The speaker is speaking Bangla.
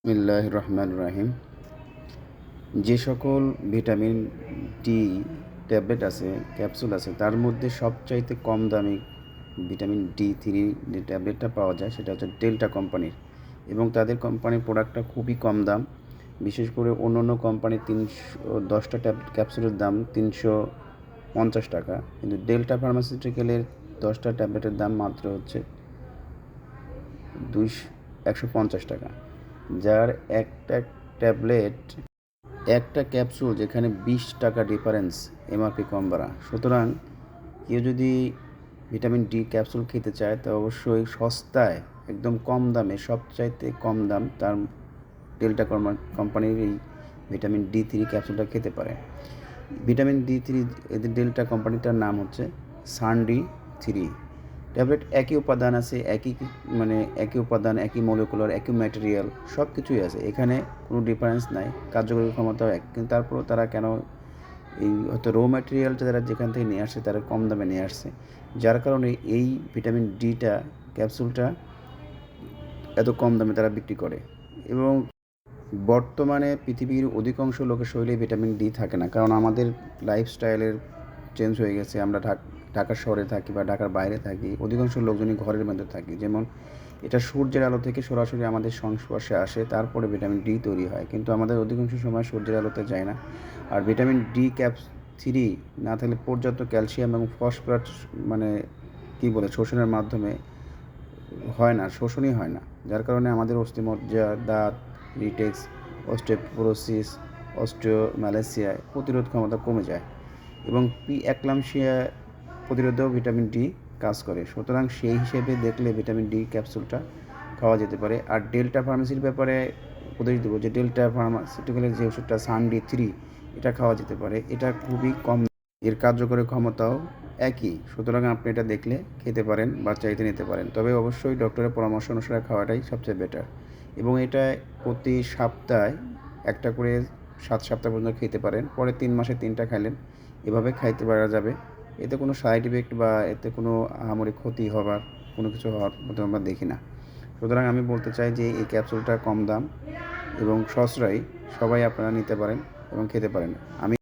বিসমিল্লাহির রহমানির রহিম। যে সকল ভিটামিন ডি ট্যাবলেট আছে, ক্যাপসুল আছে, তার মধ্যে সবচাইতে কম দামি ভিটামিন ডি3 যে ট্যাবলেটটা পাওয়া যায় সেটা হচ্ছে ডেল্টা কোম্পানির, এবং তাদের কোম্পানির প্রোডাক্টটা খুবই কম দাম। বিশেষ করে অন্য অন্য কোম্পানির 310টা ক্যাপসুলের দাম 350 টাকা, কিন্তু ডেল্টা ফার্মাসিউটিক্যালের 10টা ট্যাবলেটের দাম মাত্র হচ্ছে 150 টাকা, যার একটা ট্যাবলেট একটা ক্যাপসুল যেখানে 20 টাকা ডিফারেন্স, এমআরপি কম বাড়া। সুতরাং কেউ যদি ভিটামিন ডি ক্যাপসুল খেতে চায় তো অবশ্যই সস্তায়, একদম কম দামে, সবচাইতে কম দাম তার ডেল্টা কোম্পানির এই ভিটামিন ডি3 ক্যাপসুলটা খেতে পারে। ভিটামিন ডি3 এদের ডেল্টা কোম্পানিটার নাম হচ্ছে সানডি3 ট্যাবলেট। একই উপাদান আছে, একই উপাদান, একই মলিকুলার, একই ম্যাটেরিয়াল, সব কিছুই আছে, এখানে কোনো ডিফারেন্স নাই। কার্যকরী ক্ষমতাও এক, কিন্তু তারপরেও তারা কেন এই হয়তো রো ম্যাটেরিয়ালটা তারা যেখান থেকে নিয়ে আসছে তারা কম দামে নিয়ে আসছে, যার কারণে এই ভিটামিন ডিটা ক্যাপসুলটা এত কম দামে তারা বিক্রি করে। এবং বর্তমানে পৃথিবীর অধিকাংশ লোকের শরীরে ভিটামিন ডি থাকে না, কারণ আমাদের লাইফস্টাইলের চেঞ্জ হয়ে গেছে। আমরা ঢাকার শহরে থাকি বা ঢাকার বাইরে থাকি, অধিকাংশ লোকজনই ঘরের মধ্যে থাকি। যেমন এটা সূর্যের আলো থেকে সরাসরি আমাদের সংস্পর্শে আসে, তারপরে ভিটামিন ডি তৈরি হয়, কিন্তু আমাদের অধিকাংশ সময় সূর্যের আলোতে যায় না। আর ভিটামিন ডি ক্যাপ3 না থাকলে পর্যাপ্ত ক্যালসিয়াম এবং ফসফরাস শোষণের মাধ্যমে হয় না, শোষণই হয় না, যার কারণে আমাদের অস্থিমজ্জা, দাঁত, রিটেক্স, অস্টিওপোরোসিস, অস্টিওম্যালাসিয়ায় প্রতিরোধ ক্ষমতা কমে যায়, এবং প্রি-এক্লাম্পসিয়া প্রতিরোধেও ভিটামিন ডি কাজ করে। সুতরাং সেই হিসেবে দেখলে ভিটামিন ডি ক্যাপসুলটা খাওয়া যেতে পারে। আর ডেল্টা ফার্মেসির ব্যাপারে উপদেশ দেবো যে ডেল্টা ফার্মাসিউটিক্যালের যে ওষুধটা সানডি3, এটা খাওয়া যেতে পারে। এটা খুবই কম, এর কার্যকরী ক্ষমতাও একই। সুতরাং আপনি এটা দেখলে খেতে পারেন বা চাইতে নিতে পারেন, তবে অবশ্যই ডক্টরের পরামর্শ অনুসারে খাওয়াটাই সবচেয়ে বেটার। এবং এটা প্রতি সপ্তাহে একটা করে 7 সপ্তাহ পর্যন্ত খেতে পারেন, পরে 3 মাসে 3টা খাইলেন, এভাবে খাইতে পারা যাবে। এতে কোনো সাইড ইফেক্ট বা এতে কোনো আহামরি ক্ষতি হওয়ার কোনো কিছু হওয়ার মতো আমরা দেখি না। সুতরাং আমি বলতে চাই যে এই ক্যাপসুলটা কম দাম এবং সস্তায়, সবাই আপনারা নিতে পারেন এবং খেতে পারেন। আমি